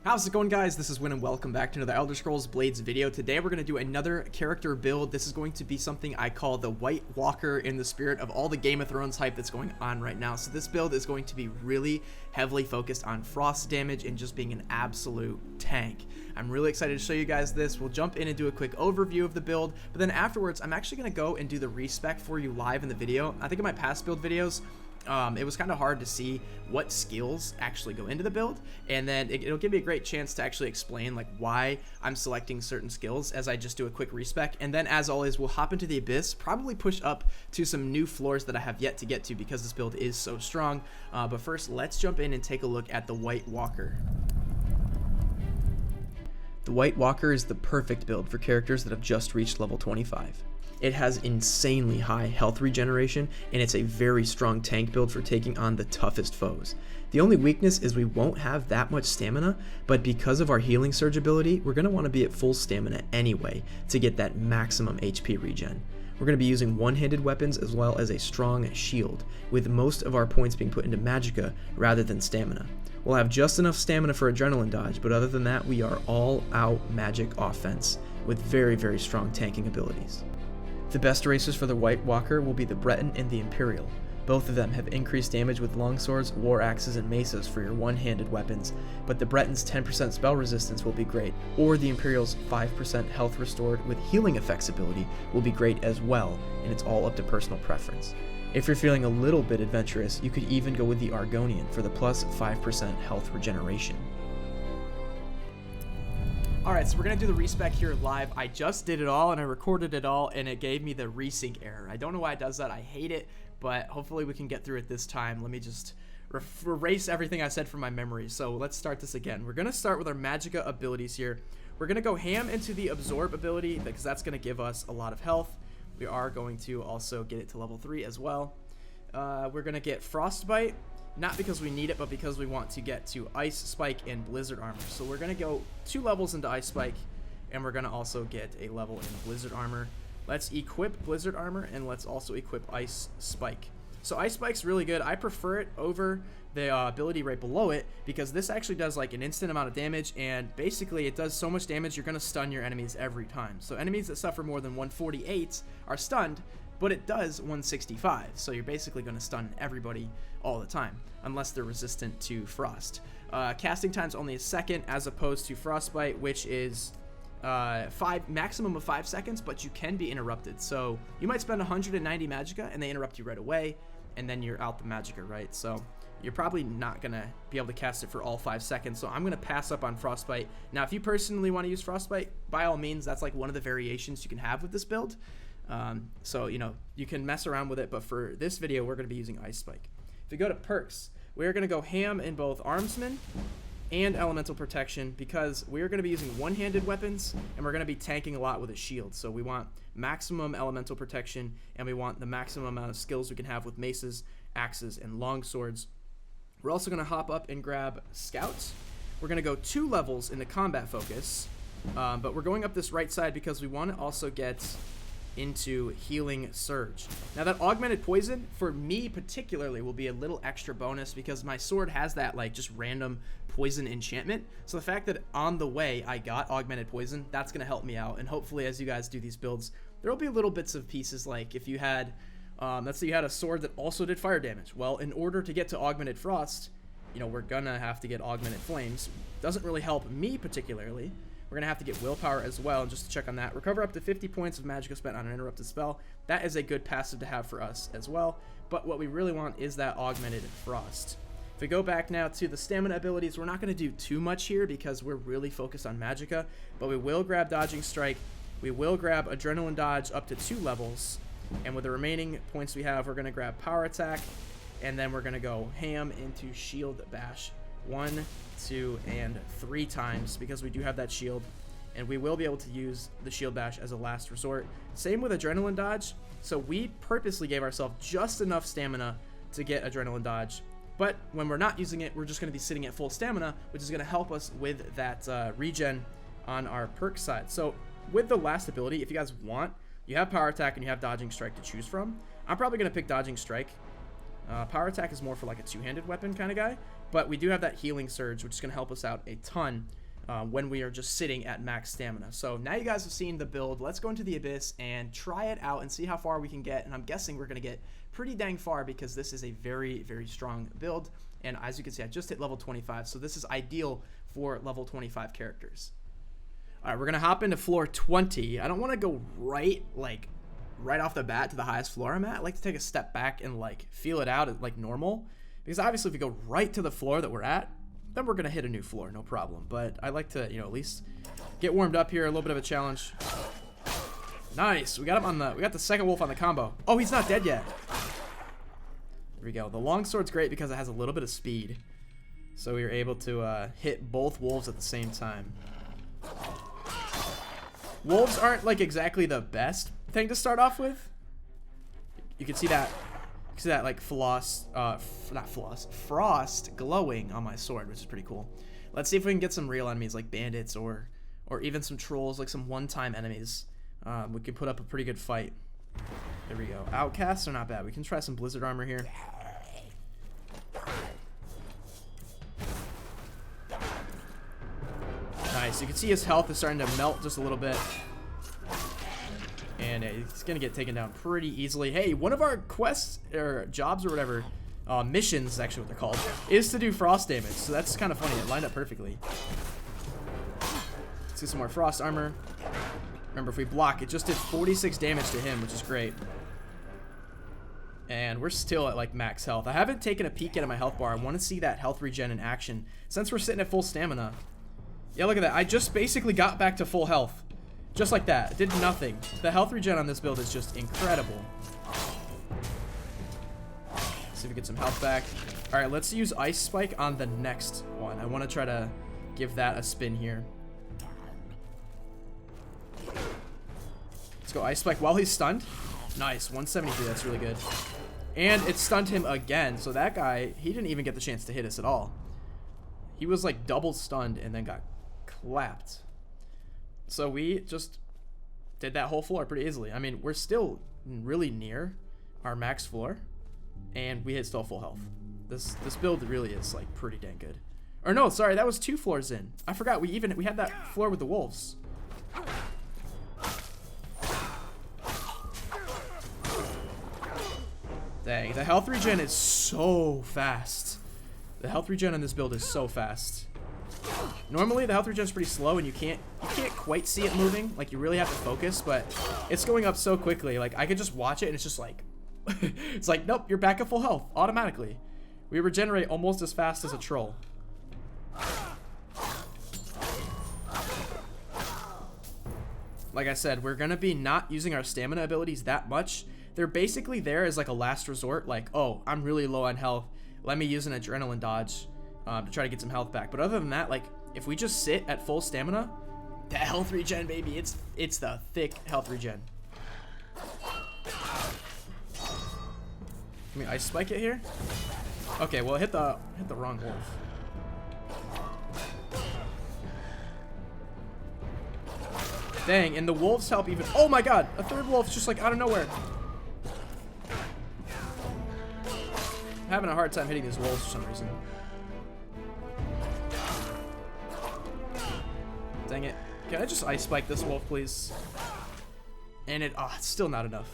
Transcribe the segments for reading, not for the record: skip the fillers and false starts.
How's it going, guys? This is Win and welcome back to another Elder Scrolls Blades video. Today we're going to do another character build. This is going to be something I call the White Walker in the spirit of all the Game of Thrones hype that's going on right now. So this build is going to be really heavily focused on frost damage and just being an absolute tank. I'm really excited to show you guys this. We'll jump in and do a quick overview of the build, but then afterwards I'm actually going to go and do the respec for you live in the video. I think in my past build videos, it was kind of hard to see what skills actually go into the build, and then it'll give me a great chance to actually explain like why I'm selecting certain skills as I just do a quick respec. And then as always, we'll hop into the abyss, probably push up to some new floors that I have yet to get to because this build is so strong. But first, let's jump in and take a look at the White Walker. The White Walker is the perfect build for characters that have just reached level 25. It has insanely high health regeneration, and it's a very strong tank build for taking on the toughest foes. The only weakness is we won't have that much stamina, but because of our healing surge ability, we're going to want to be at full stamina anyway to get that maximum HP regen. We're going to be using one-handed weapons as well as a strong shield, with most of our points being put into magicka rather than stamina. We'll have just enough stamina for adrenaline dodge, but other than that, we are all out magic offense with very, very strong tanking abilities. The best racers for the White Walker will be the Breton and the Imperial. Both of them have increased damage with longswords, war axes, and maces for your one-handed weapons, but the Breton's 10% spell resistance will be great, or the Imperial's 5% health restored with healing effects ability will be great as well, and it's all up to personal preference. If you're feeling a little bit adventurous, you could even go with the Argonian for the plus 5% health regeneration. Alright, so we're going to do the respec here live. I just did it all and I recorded it all and it gave me the resync error. I don't know why it does that. I hate it, but hopefully we can get through it this time. Let me just erase everything I said from my memory. So let's start this again. We're going to start with our magicka abilities here. We're going to go ham into the absorb ability because that's going to give us a lot of health. We are going to also get it to level 3 as well. We're going to get frostbite. Not because we need it, but because we want to get to Ice Spike and Blizzard Armor. So we're going to go 2 levels into Ice Spike, and we're going to also get a level in Blizzard Armor. Let's equip Blizzard Armor, and let's also equip Ice Spike. So Ice Spike's really good. I prefer it over the ability right below it, because this actually does like an instant amount of damage, and basically it does so much damage you're going to stun your enemies every time. So enemies that suffer more than 148 are stunned, but it does 165, so you're basically going to stun everybody all the time, unless they're resistant to frost. Casting time's only a second, as opposed to frostbite, which is maximum of 5 seconds, but you can be interrupted. So you might spend 190 magicka, and they interrupt you right away, and then you're out the magicka, right? So you're probably not going to be able to cast it for all 5 seconds, so I'm going to pass up on frostbite. Now, if you personally want to use frostbite, by all means, that's like one of the variations you can have with this build. So, you know, you can mess around with it, but for this video, we're going to be using Ice Spike. If we go to perks, we're going to go ham in both Armsman and Elemental Protection because we're going to be using one-handed weapons and we're going to be tanking a lot with a shield. So we want maximum Elemental Protection and we want the maximum amount of skills we can have with maces, axes, and longswords. We're also going to hop up and grab Scouts. We're going to go 2 levels into Combat Focus, but we're going up this right side because we want to also get into healing surge. Now that augmented poison for me particularly will be a little extra bonus because my sword has that like just random poison enchantment. So the fact that on the way I got augmented poison, that's going to help me out, and hopefully as you guys do these builds there will be little bits of pieces, like if you had let's say you had a sword that also did fire damage. Well, in order to get to augmented frost, you know, we're gonna have to get augmented flames. Doesn't really help me particularly. We're going to have to get willpower as well, and just to check on that, recover up to 50 points of magicka spent on an interrupted spell. That is a good passive to have for us as well, but what we really want is that augmented frost. If we go back now to the stamina abilities, we're not going to do too much here because we're really focused on magicka, but we will grab dodging strike, we will grab adrenaline dodge up to 2 levels, and with the remaining points we have, we're going to grab power attack, and then we're going to go ham into shield bash 1, 2, and 3 times because we do have that shield, and we will be able to use the shield bash as a last resort. Same with adrenaline dodge. So we purposely gave ourselves just enough stamina to get adrenaline dodge, but when we're not using it, we're just going to be sitting at full stamina, which is going to help us with that regen on our perk side. So with the last ability, if you guys want, you have power attack and you have dodging strike to choose from. I'm probably going to pick dodging strike Power attack is more for like a two-handed weapon kind of guy, but we do have that healing surge, which is going to help us out a ton when we are just sitting at max stamina. So now you guys have seen the build. Let's go into the Abyss and try it out and see how far we can get. And I'm guessing we're going to get pretty dang far because this is a very, very strong build. And as you can see, I just hit level 25, so this is ideal for level 25 characters. All right, we're going to hop into floor 20. I don't want to go right off the bat to the highest floor I'm at. I like to take a step back and like feel it out like normal, because obviously if we go right to the floor that we're at, then we're gonna hit a new floor, no problem. But I like to, you know, at least get warmed up here. A little bit of a challenge. Nice. We got him on the. We got the second wolf on the combo. Oh, he's not dead yet. There we go. The longsword's great because it has a little bit of speed, so we were able to hit both wolves at the same time. Wolves aren't like exactly the best thing to start off with. You can see that. See that like frost glowing on my sword, which is pretty cool. Let's see if we can get some real enemies like bandits or even some trolls, like some one-time enemies. We can put up a pretty good fight. There we go. Outcasts are not bad. We can try some blizzard armor here. Nice. You can see his health is starting to melt just a little bit. And he's going to get taken down pretty easily. Hey, one of our quests, or jobs or whatever, missions is actually what they're called, is to do frost damage. So that's kind of funny. It lined up perfectly. Let's get some more frost armor. Remember, if we block, it just did 46 damage to him, which is great. And we're still at like max health. I haven't taken a peek at my health bar. I want to see that health regen in action. Since we're sitting at full stamina. Yeah, look at that. I just basically got back to full health. Just like that. It did nothing. The health regen on this build is just incredible. Let's see if we get some health back. Alright, let's use Ice Spike on the next one. I want to try to give that a spin here. Let's go Ice Spike while he's stunned. Nice. 173. That's really good. And it stunned him again. So that guy, he didn't even get the chance to hit us at all. He was like double stunned and then got clapped. So we just did that whole floor pretty easily. I mean, we're still really near our max floor, and we hit still full health. This build really is like pretty dang good. Or no, sorry, that was 2 floors in. I forgot we had that floor with the wolves. Dang, the health regen is so fast. The health regen on this build is so fast. Normally the health regen is pretty slow and you can't quite see it moving. Like, you really have to focus, but it's going up so quickly. Like, I could just watch it and it's just like it's like, nope, you're back at full health automatically. We regenerate almost as fast as a troll. Like I said, we're gonna be not using our stamina abilities that much. They're basically there as like a last resort. Like, oh, I'm really low on health, let me use an adrenaline dodge to try to get some health back. But other than that, like, if we just sit at full stamina, that health regen, baby, it's the thick health regen. Can we Ice Spike it here? Okay, well, hit the wrong wolf. Dang, and the wolves help even. Oh my god, a third wolf's just like out of nowhere. I'm having a hard time hitting these wolves for some reason. Dang it. Can I just Ice Spike this wolf, please? And it's still not enough.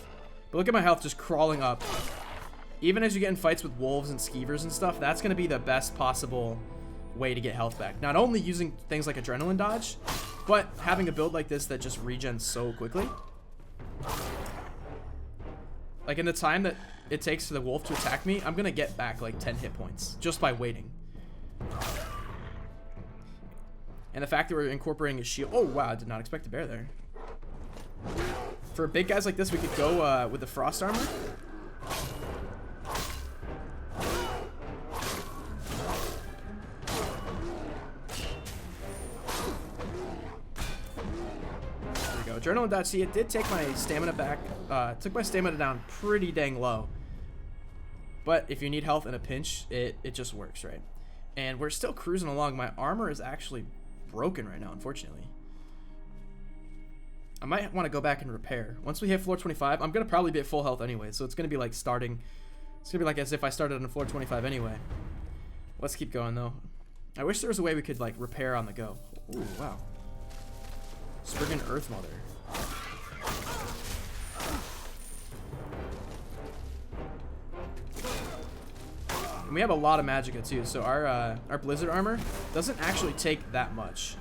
But look at my health just crawling up. Even as you get in fights with wolves and skeevers and stuff, that's going to be the best possible way to get health back. Not only using things like adrenaline dodge, but having a build like this that just regens so quickly. Like, in the time that it takes for the wolf to attack me, I'm going to get back like 10 hit points just by waiting. And the fact that we're incorporating a shield. Oh, wow. I did not expect a bear there. For big guys like this, we could go with the frost armor. There we go. Adrenaline dodge. See, it did take my stamina back. Took my stamina down pretty dang low. But if you need health in a pinch, it just works, right? And we're still cruising along. My armor is actually broken right now, unfortunately. I might want to go back and repair. Once we hit floor 25, I'm going to probably be at full health anyway, so it's going to be like starting It's gonna be like as if I started on floor 25 anyway. Let's keep going though. I wish there was a way we could like repair on the go. Ooh, wow. Spriggan Earth Mother. And we have a lot of magicka too, so our blizzard armor doesn't actually take that much.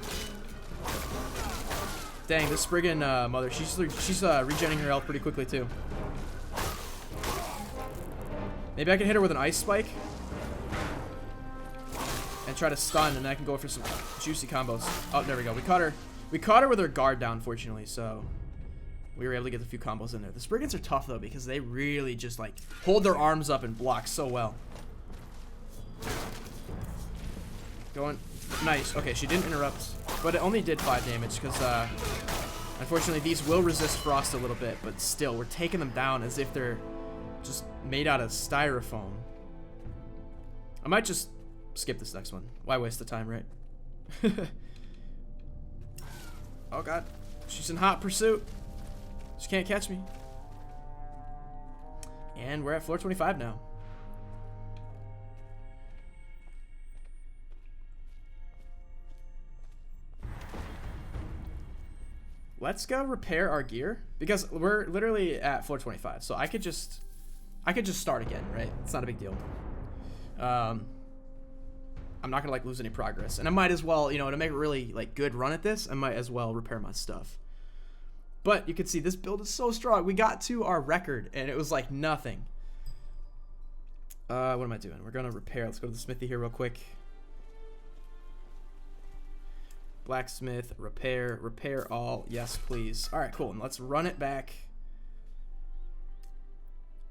Dang, this Spriggan mother, she's regenerating her health pretty quickly too. Maybe I can hit her with an ice spike and try to stun, and then I can go for some juicy combos. Oh, there we go. We caught her. We caught her with her guard down, fortunately, so we were able to get a few combos in there. The Spriggans are tough though because they really just like hold their arms up and block so well. Going nice. Okay, she didn't interrupt, but it only did 5 damage because unfortunately these will resist frost a little bit, but still we're taking them down as if they're just made out of styrofoam. I might just skip this next one. Why waste the time, right? Oh god, she's in hot pursuit. She can't catch me. And we're at floor 25 now. Let's go repair our gear because we're literally at floor 25, so I could just start again, right? It's not a big deal. I'm not gonna like lose any progress, and I might as well, you know, to make a really like good run at this, I might as well repair my stuff. But you can see this build is so strong. We got to our record, and it was like nothing. What am I doing? We're gonna repair. Let's go to the smithy here real quick. Blacksmith, repair all. Yes, please. All right, cool. And let's run it back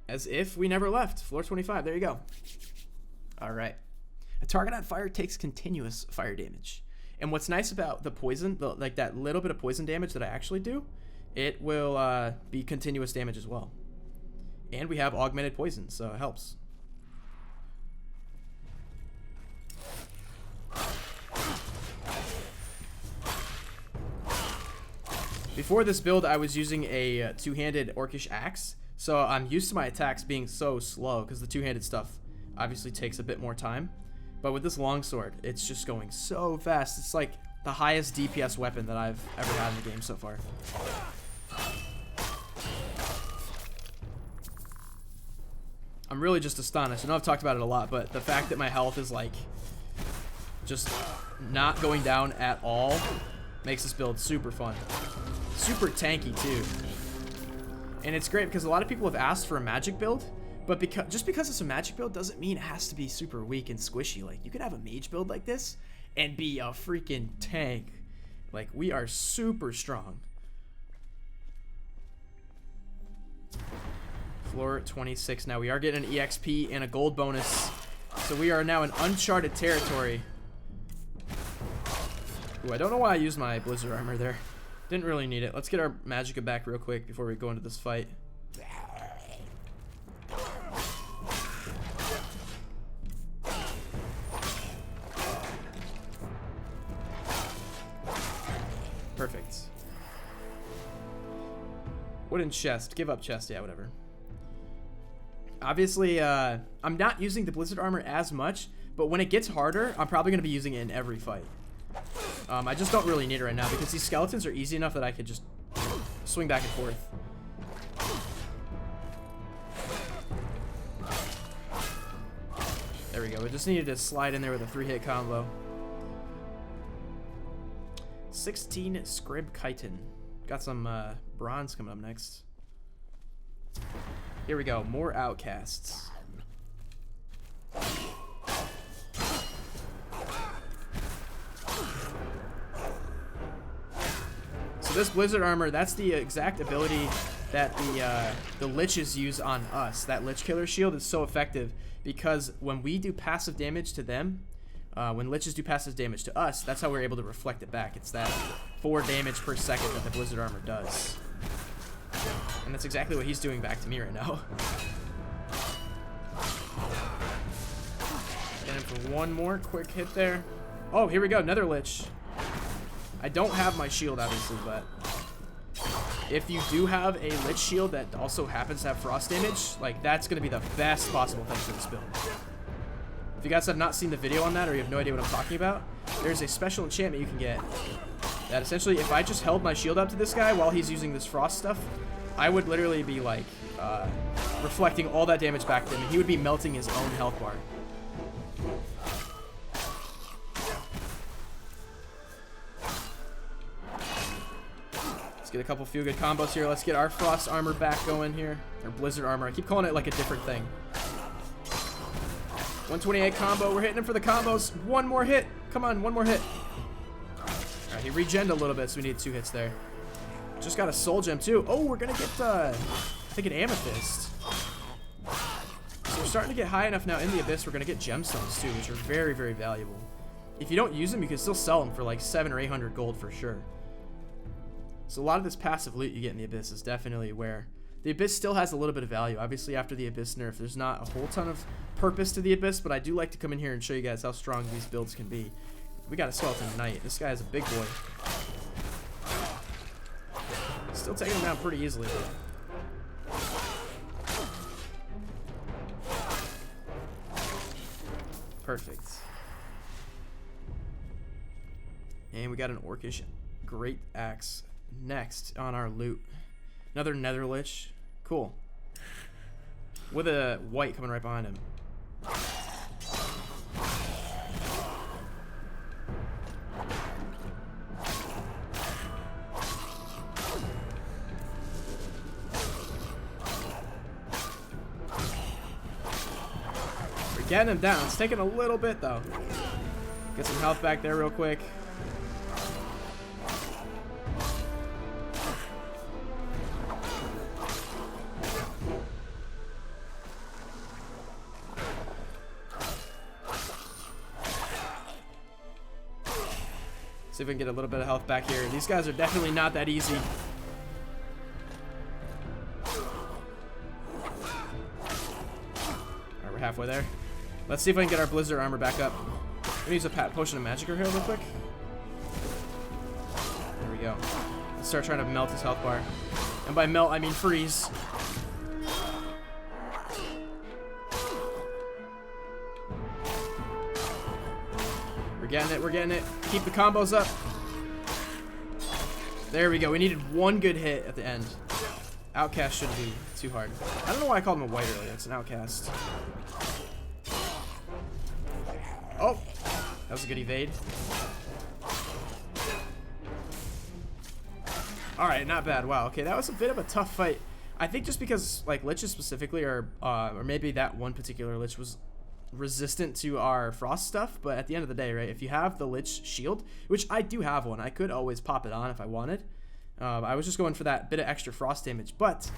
as if we never left. Floor 25. There you go. All right. A target on fire takes continuous fire damage. And what's nice about the poison, like that little bit of poison damage that I actually do, it will be continuous damage as well. And we have augmented poison, so it helps. Before this build, I was using a two-handed orcish axe, so I'm used to my attacks being so slow because the two-handed stuff obviously takes a bit more time. But with this longsword, it's just going so fast. It's like the highest DPS weapon that I've ever had in the game so far. I'm really just astonished. I know I've talked about it a lot, but the fact that my health is like just not going down at all makes this build super fun. Super tanky too. And it's great because a lot of people have asked for a magic build, but just because it's a magic build doesn't mean it has to be super weak and squishy. Like, you could have a mage build like this and be a freaking tank. Like, we are super strong. Floor 26 now. We are getting an EXP and a gold bonus. So we are now in uncharted territory. Ooh, I don't know why I used my blizzard armor there. Didn't really need it. Let's get our magicka back real quick before we go into this fight. Perfect. Wooden chest. Give up chest. Yeah, whatever. Obviously, I'm not using the blizzard armor as much, but when it gets harder, I'm probably going to be using it in every fight. I just don't really need it right now because these skeletons are easy enough that I could just swing back and forth. There we go. We just needed to slide in there with a 3-hit combo. 16 Scrib Chitin. Got some bronze coming up next. Here we go. More outcasts. So this blizzard armor, that's the exact ability that the liches use on us. That lich killer shield is so effective because when we do passive damage to them, when liches do passive damage to us, that's how we're able to reflect it back. It's that 4 damage per second that the blizzard armor does. And that's exactly what he's doing back to me right now. Get him for one more quick hit there. Oh, here we go, another lich. I don't have my shield, obviously, but if you do have a Lich shield that also happens to have frost damage, like, that's going to be the best possible thing for this build. If you guys have not seen the video on that, or you have no idea what I'm talking about, there's a special enchantment you can get that essentially, if I just held my shield up to this guy while he's using this frost stuff, I would literally be, like, reflecting all that damage back to him, and he would be melting his own health bar. Let's get a couple few good combos here. Let's get our frost armor back going here. Or blizzard armor. I keep calling it like a different thing. 128 combo. We're hitting him for the combos. One more hit. Come on, one more hit. Alright, he regened a little bit, so we need 2 hits there. Just got a soul gem too. Oh, we're gonna get I think an amethyst. So we're starting to get high enough now in the abyss. We're gonna get gemstones too, which are very, very valuable. If you don't use them, you can still sell them for like 700 or 800 gold for sure. So a lot of this passive loot you get in the abyss is definitely where the abyss still has a little bit of value. Obviously, after the abyss nerf, there's not a whole ton of purpose to the abyss, but I do like to come in here and show you guys how strong these builds can be. We got a skeleton knight. This guy is a big boy. Still taking him down pretty easily. Perfect. And we got an orcish great axe next on our loot. Another nether lich. Cool. With a white coming right behind him. We're getting him down. It's taking a little bit though. Get some health back there real quick. See if we can get a little bit of health back here. These guys are definitely not that easy. Alright, we're halfway there. Let's see if I can get our blizzard armor back up. I'm gonna use a potion of magic here real quick. There we go. Let's start trying to melt his health bar. And by melt, I mean freeze. We're getting it. Keep the combos up. There we go. We needed one good hit at the end. Outcast shouldn't be too hard. I don't know why I called him a white earlier. It's an outcast. Oh, that was a good evade. Alright, not bad. Wow, okay, that was a bit of a tough fight. I think just because, like, liches specifically, or maybe that one particular lich was resistant to our frost stuff, but at the end of the day, right, if you have the lich shield, which I do have one, I could always pop it on if I wanted. I was just going for that bit of extra frost damage, but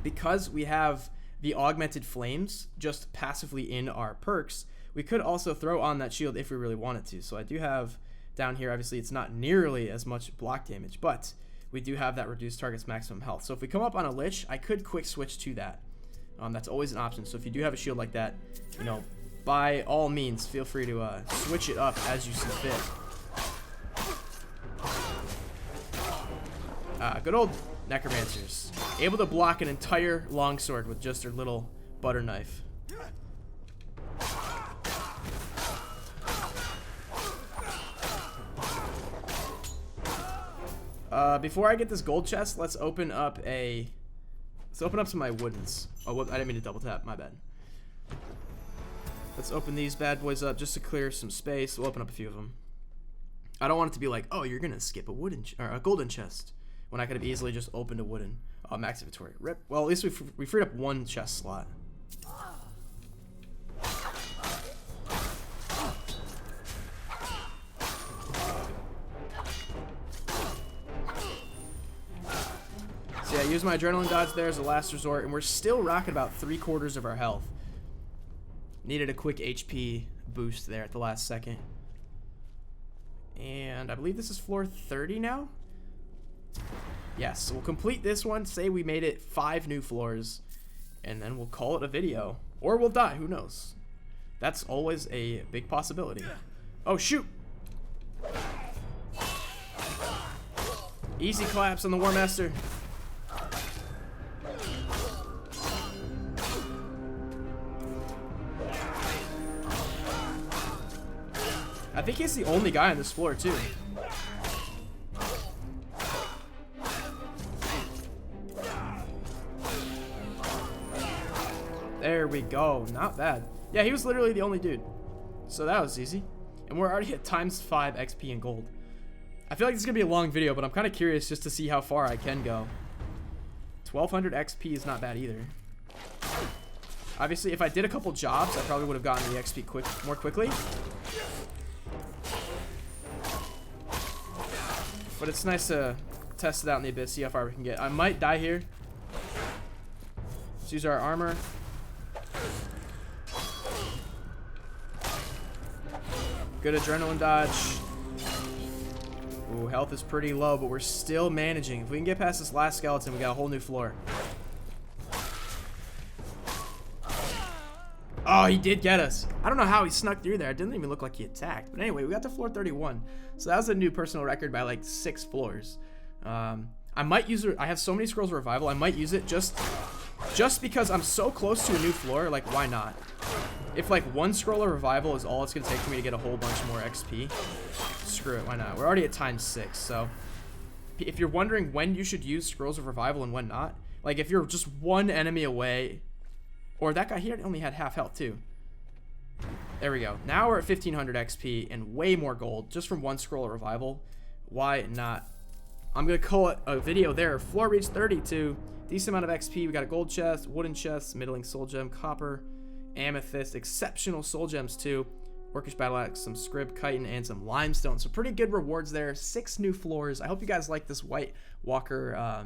because we have the augmented flames just passively in our perks, we could also throw on that shield if we really wanted to. So I do have down here, obviously it's not nearly as much block damage, but we do have that reduced target's maximum health. So if we come up on a lich, I could quick switch to that. That's always an option. So if you do have a shield like that, you know, by all means, feel free to switch it up as you see fit. Good old necromancers, able to block an entire longsword with just their little butter knife. Before I get this gold chest, let's open up some of my woodens. Oh, I didn't mean to double tap. My bad. Let's open these bad boys up just to clear some space. We'll open up a few of them. I don't want it to be like, oh, you're gonna skip a golden chest when I could have easily just opened a wooden. Oh, max inventory. Rip. Well, at least we freed up one chest slot. So yeah, use my adrenaline dodge there as a last resort, and we're still rocking about 3/4 of our health. Needed a quick HP boost there at the last second. And I believe this is floor 30 now? Yes, so we'll complete this one, say we made it 5 new floors, and then we'll call it a video. Or we'll die, who knows? That's always a big possibility. Oh, shoot! Easy claps on the War Master. I think he's the only guy on this floor, too. There we go. Not bad. Yeah, he was literally the only dude. So that was easy. And we're already at ×5 XP and gold. I feel like this is going to be a long video, but I'm kind of curious just to see how far I can go. 1200 XP is not bad either. Obviously, if I did a couple jobs, I probably would have gotten the XP more quickly. But it's nice to test it out in the abyss, see how far we can get. I might die here. Let's use our armor. Good adrenaline dodge. Ooh, health is pretty low, but we're still managing. If we can get past this last skeleton, we got a whole new floor. Oh, he did get us. I don't know how he snuck through there. It didn't even look like he attacked. But anyway, we got to floor 31. So that was a new personal record by like 6 floors. I might use it. I have so many scrolls of revival. I might use it just because I'm so close to a new floor. Like, why not? If like 1 scroll of revival is all it's going to take for me to get a whole bunch more XP, screw it. Why not? We're already at ×6. So if you're wondering when you should use scrolls of revival and when not, like if you're just 1 enemy away. Or that guy here only had half health too. There we go. Now we're at 1500 XP and way more gold just from 1 scroll of revival. Why not? I'm going to call it a video there. Floor reach 32. Decent amount of XP. We got a gold chest, wooden chest, middling soul gem, copper, amethyst, exceptional soul gems too. Orcish battle axe, some scrib chitin, and some limestone. So pretty good rewards there. 6 new floors. I hope you guys like this White Walker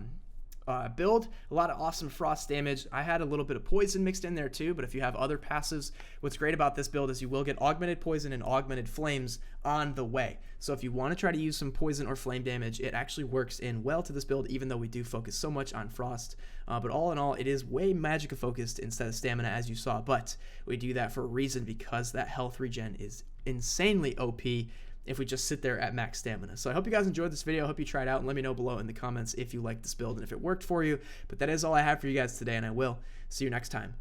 build. A lot of awesome frost damage. I had a little bit of poison mixed in there too, but if you have other passives, what's great about this build is you will get augmented poison and augmented flames on the way. So if you want to try to use some poison or flame damage, it actually works in well to this build, even though we do focus so much on frost. But all in all, it is way magic focused instead of stamina, as you saw. But we do that for a reason, because that health regen is insanely OP if we just sit there at max stamina. So I hope you guys enjoyed this video. I hope you try it out and let me know below in the comments if you liked this build and if it worked for you. But that is all I have for you guys today, and I will see you next time.